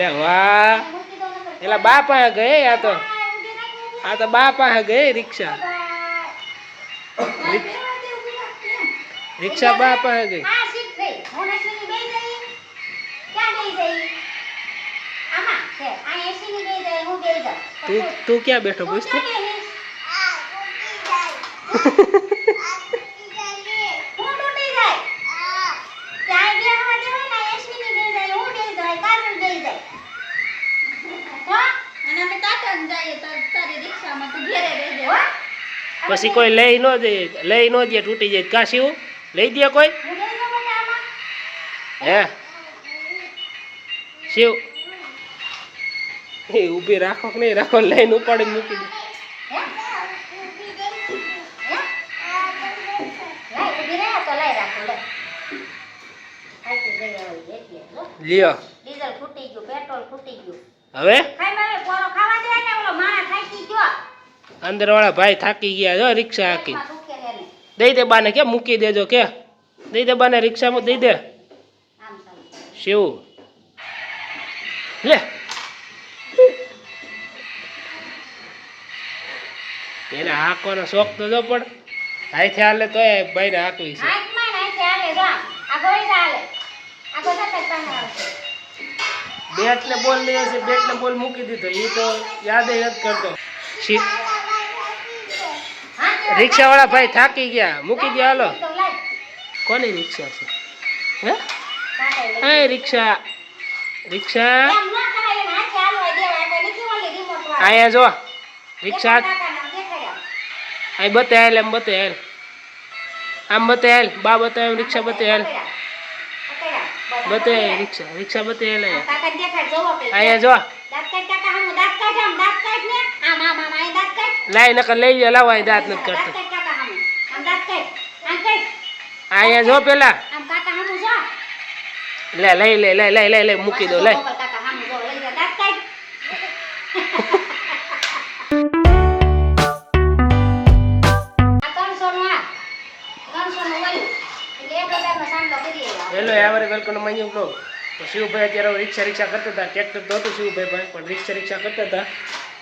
લે વાહ એલા બા પાસે ગઈ આ તો બા પાસે ગઈ રિક્ષા રિક્ષા બા પાસે ગઈ તું ક્યાં બેઠો પૂછ તું પછી કોઈ લઈ ન દે તૂટી જાય કા શિવ લઈ દે કોઈ હે શિવ એ ઊભી રાખો કે નહીં રાખો લઈને ઉપાડી મૂકી દે લ્યો ડીઝલ ફૂટી ગયું પેટ્રોલ ફૂટી ગયું હવે અંદર વાળા ભાઈ થાકી ગયા જો રિક્ષા હાકી દઈ દે બાને કે મૂકી દેજો કે દઈ દે બાને રિક્ષામાં દઈ દે શિવ લે એને હાંકવાનો શોખ તો જો પણ હાથે હાલે તો ભાઈ ને હાંકવી છે બેટ ને બોલ લઈ હશે બેટ ને બોલ મૂકી દીધો એ તો યાદ નથી કરતો રિક્ષા વાળા ભાઈ થાકી ગયા મૂકી દે હાલો કોની રિક્ષા છે હે રિક્ષા રિક્ષા અહીંયા જો રિક્ષા અહીં બતાવેલ એમ બતાવેલ આમ બતાવેલ બા બતાવે રિક્ષા બતાવેલ બતાવે રિક્ષા બતાવેલ અહીંયા જો લાઈ નકર લઈ લે લાવો અહીં દાંત નથી કરતો અહીંયા જો પેલા લે લઈ લે લઈ લઈ લઈ લઈ મૂકી દો લઈ હેલો યાર વેલકમ ટુ માય બ્લોગ તો શિવભાઈ અત્યારે રિક્ષા કરતા હતા ટ્રેક્ટર તો હતું શિવભાઈ પણ રિક્ષા કરતા હતા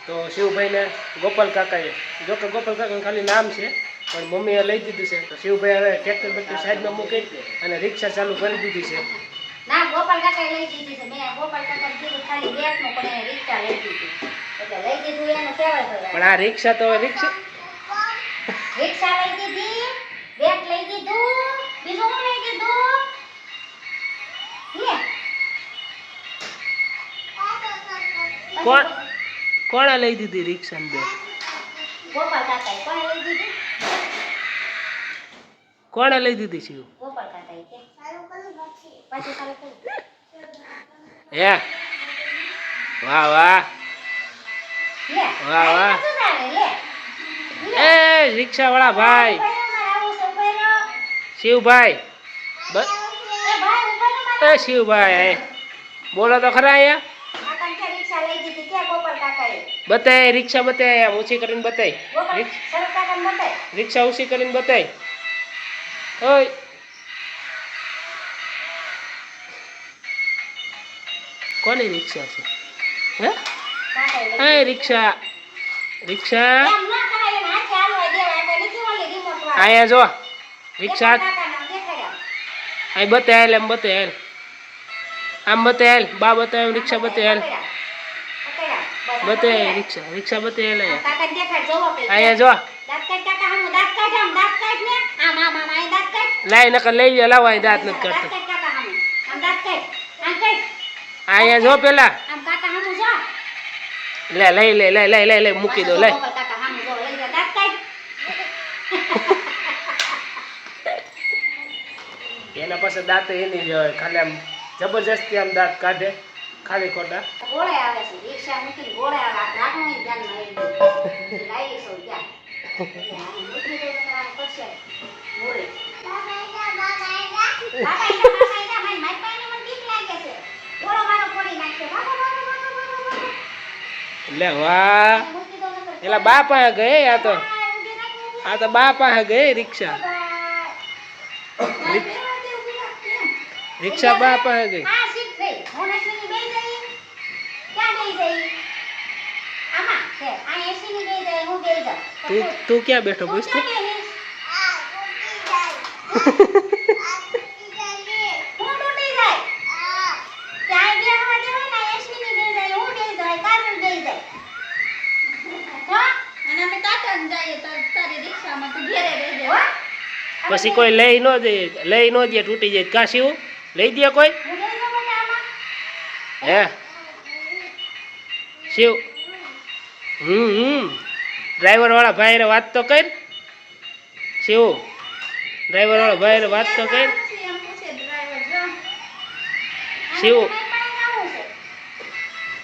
તો શિવભાઈને ગોપાલ કાકાએ જો કે ગોપાલ કાકાનું ખાલી નામ છે પણ મમ્મીએ લઈ દીધું છે તો શિવભાઈ હવે ટ્રેક્ટર બેક્ટર સાઈડમાં મૂકી અને રિક્ષા ચાલુ કરી દીધી છે ના ગોપાલ કાકાએ લઈ દીધી છે મેં ગોપાલ કાકાને કીધું ખાલી બેટનું પણ એને રિક્ષા લઈ દીધી એટલે લઈ દીધું એને કહેવાય પણ આ રિક્ષા તો રિક્ષા લઈ દીધી બેટ લઈ દીધું બીજું શું લઈ દીધું કોણે લઈ દીધી રિક્ષા બે ગોપાલ કાકાએ કોણે લઈ દીધી કોણે લઈ દીધી છે ગોપાલ કાકાએ કે પાછું ચાલુ કર હે વાહ વાહ લે વાહ વાહ લે એ રિક્ષા વાળા ભાઈ શિવભાઈ એ શિવભાઈ બોલો તો ખરા અહીંયા બતાય રિક્ષા બતાય ઊંચી કરીને બતાય રિક્ષા ઊંચી કરીને બતાય ઓય કોની રિક્ષા છે હે રિક્ષા રિક્ષા અહીંયા જો રિક્ષા અહીં બતાવેલ એમ બતાવેલ આમ બતાવેલ બા બતાવે રિક્ષા બતાવેલ બતાવે રિક્ષા બતાવેલ અહીંયા જો લાઈ નકર લઈ લે લાવો અહીં દાંત નથી કરતો અહીંયા જો પેલા લે લઈ લે લઈ લઈ લઈ લઈ મૂકી દો લઈ એના પાસે દાંત એની જ હોય ખાલી આમ જબરજસ્તી આમ દાંત કાઢે ખાલી ખોટા ગોળે આવે છે રિક્ષા મૂકીને ગોળે આવે રાખવાનું ધ્યાન નહીં લાઈ સો ક્યાં મૂકી દો તો આમ કરશે મોરે લે વાહ એલા બા પાસે ગઈ આ તો બા પાસે ગઈ રિક્ષા રિક્ષા બા પાસે ગઈ કે આ એસી ની ગઈ જાય હું ગઈ જાઉં તું ક્યાં બેઠો તું પૂછ ક્યાં બેહીશ? હું તૂટી જાય ત્યાં બેહવા દેવાય ને એસી ની ગઈ જાય હું ગઈ જાય કાજલ ગઈ જાય હો અને અમે ટાટા જ જઈએ તો તારી રિક્ષામાં તું ઘેરે રહેજે હો પછી કોઈ લઈ ન દે તૂટી જાય કા શિવ લઈ દે કોઈ હું ગઈ જાઉં બેટા આમાં હે શિવ ડ્રાઈવર વાળા ભાઈ વાત તો કર શિવ ડ્રાઈવર વાળા ભાઈ વાત તો કર એમ પૂછે ડ્રાઈવર જો શિવ અને મારે જવું છે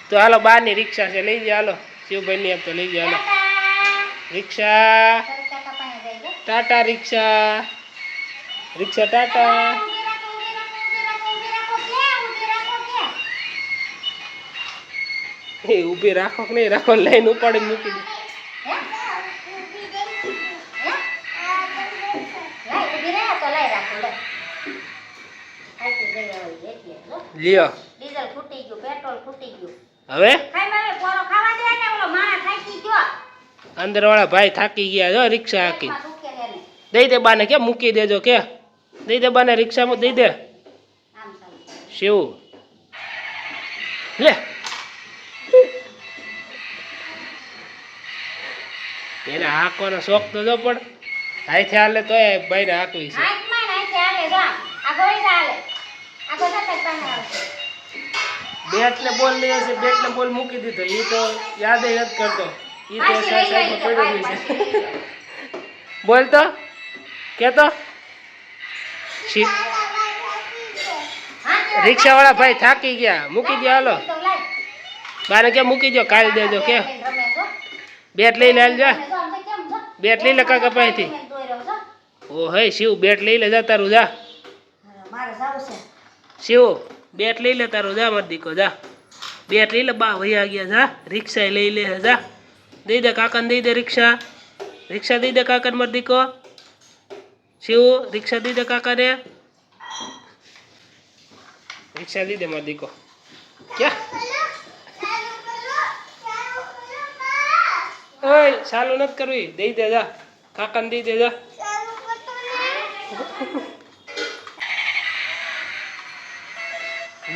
તો હાલો બારની રિક્ષા છે લઈ જાય હાલો શિવભાઈ ની તો લઈ જાય હાલો ટાટા રિક્ષા તારી કાકા પાસે જઈ જા ટાટા રિક્ષા રિક્ષા ટાટા ઊભી રાખો ઊભી રાખો ઊભી રાખો ઊભી રાખો એ ઊભી રાખો કે નહીં રાખો લઈને ઉપાડીને મૂકી દે લ્યો ડીઝલ ફૂટી ગયું પેટ્રોલ ફૂટી ગયું હવે ખાઈ મારે પોરો ખાવા દે ને ઓલો માણા થાકી ગયો અંદર વાળા ભાઈ થાકી ગયા જો રિક્ષા હાકી પેટમાં દુખે છે ને દઈ દે બાને કે મૂકી દેજો કે દઈ દે બાને રિક્ષામાં દઈ દે આમ ચાલુ શિવ લે એને હાંકવાનો શોખ તો જો પણ હાથે હાલે તોય ભાઈને હાંકવી છે હાથમાં નાખી આવે જા આગળ વઈ જા હાલે આગળ જા તક પાને આવશે બેટ ને બોલ લઈ હશે બેટ ને બોલ મૂકી દીધો એ તો યાદ નથી કરતો એ તો સાઈડમાં પડ્યો છે બોલ તો કેતો શિવ રિક્ષા વાળા ભાઈ થાકી ગયા મૂકી દો હાલો બાને કે મૂકી દો કાલ દેજો કે બેટ લઈને હાલ જા બેટ લઈ લે કાકા પાસેથી ઓ હે શિવ બેટ લઈ લે જા તારું જા મારે જાવું છે શિવ બેટ લઈ લે તારું જા માર દીકો જા બેટ લઈ લે બા વૈયા ગયા જા રિક્ષા લઈ લે જા દઈ દે કાકાને દઈ દે રિક્ષા રિક્ષા દઈ દે કાકાને માર દીકો શિવ રિક્ષા દઈ દે કાકાને રિક્ષા દઈ દે માર દીકો ક્યાં ઓય ચાલુ નથી કરવી દઈ દે જા કાકાને દઈ દે જા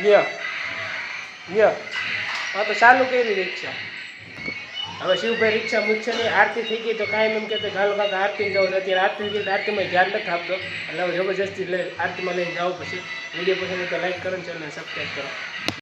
લ્યો લ્યો હા તો ચાલુ કરી રિક્ષા હવે શિવભાઈ રિક્ષા મૂકશે નહીં આરતી થઈ ગઈ તો કાંઈ એમ કહેતો ચાલો કાકા આરતી જાઉં અત્યારે આરતી થઈ ગઈ તો આરતીમાં ધ્યાન નથી આપતો એટલે હવે જબરજસ્તી આરતીમાં લઈને જાઓ પછી વિડીયો પસંદ તો લાઈક કરો ને ચેનલને સબસ્ક્રાઈબ કરો